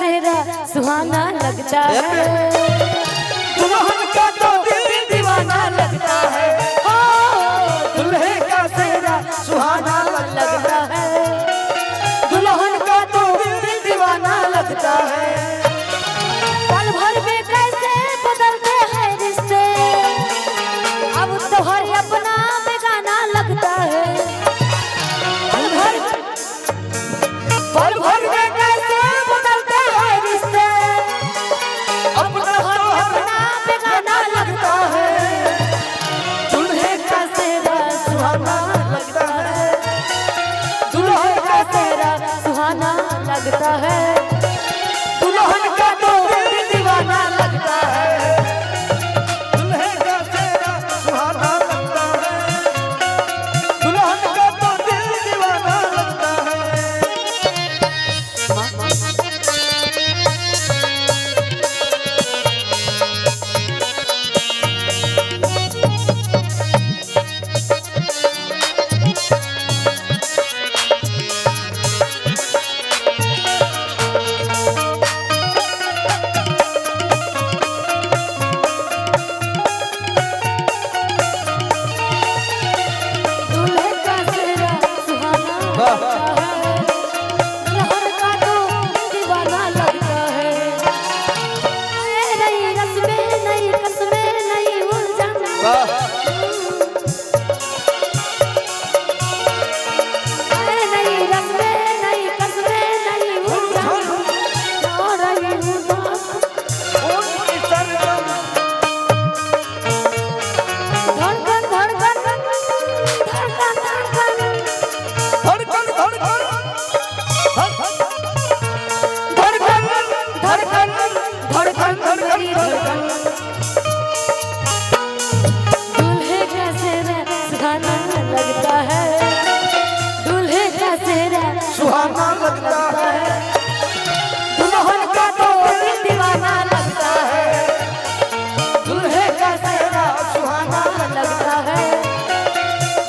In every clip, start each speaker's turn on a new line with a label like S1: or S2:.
S1: सेहरा सुहाना लगता है,
S2: दुल्हन का तो दिल दीवाना लगता है, दुल्हे का सेहरा सुहाना लगता है, दुल्हन का तो दिल दीवाना लगता है।
S1: पल भर में कैसे बदलते हैं रिश्ते, अब तो हर अपना बेगाना लगता है।
S2: पल भर में कैसे बदलते हैं रिश्ते, अब तो हर अपना बेगाना लगता है। दुल्हे का सेहरा सुहाना लगता है,
S1: दुल्हे का सेहरा सुहाना लगता है,
S2: दुल्हन का तो दिल दीवाना लगता है, दुल्हे का सेहरा सुहाना लगता है, दुल्हन का तो दिल दीवाना लगता है।
S1: दुल्हे का सेहरा सुहाना लगता है, दुल्हन का तो दीवाना लगता है। नई रस्में नई कस्में नई उलझन, नई रस्में नई कस्में नई उलझन, जा रही हूँ दास
S2: उनकी सरगम
S1: धड़कन धड़कन धड़कन धड़कन
S2: धड़कन धड़कन धड़कन धड़कन
S1: मेरी धड़कन। दूल्हे का सेहरा सुहाना लगता है, दूल्हे का सेहरा
S2: सुहाना लगता है, दुल्हन का तो दिल दीवाना लगता है, दुल्हे का सेहरा सुहाना
S1: लगता है,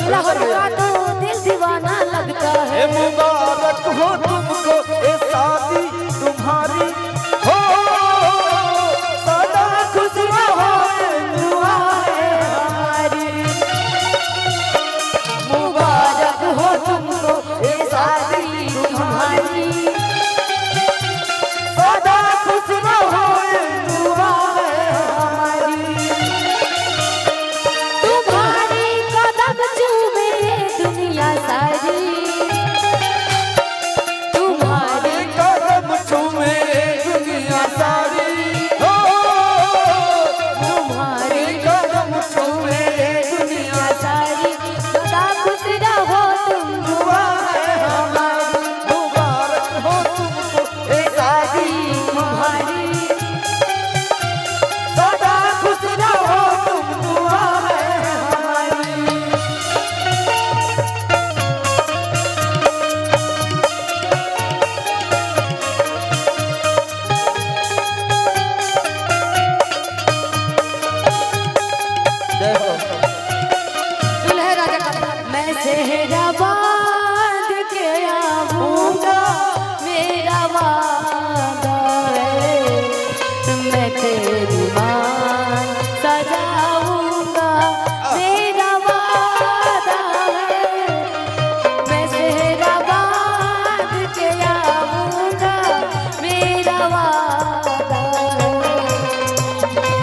S1: दुल्हन का तो दिल दीवाना लगता है।
S2: मुबारक हो तुमको ये शादी तुम्हारी, हो सदा खुश रहो ये दुआ है हमारी।
S1: मुबारक हो तुमको ये शादी तुम्हारी,
S2: सदा खुश रहो ये दुआ है हमारी।
S1: तुम्हारी कदम चूमे दुनिया सारी, तुम्हारी
S2: कदम चूमे दुनिया सारी, हो
S1: तुम्हारी
S2: कदम चूमे दुनिया
S1: सारी, सदा खुश रहो तुम
S2: दुआ है हमारी। मुबारक हो तुमको ये शादी तुम्हारी, सदा खुश रहो तुम दुआ है हमारी। जय हो।
S1: दुल्हे राजा का मैं सेहरा बांध के आऊंगा, मेरा वादा है, मैं तेरी मान सजाऊंगा, मेरा वादा है, मैं सेहरा बांध के आऊंगा, मेरा वादा है,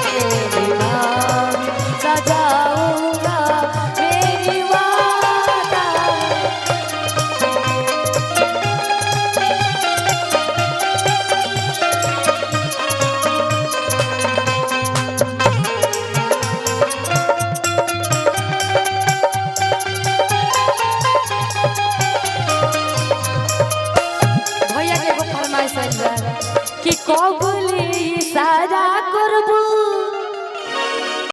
S1: तेरी मान सजाऊंगा, मेरी वादा है। भैया के एगो फरमाइश है कि कब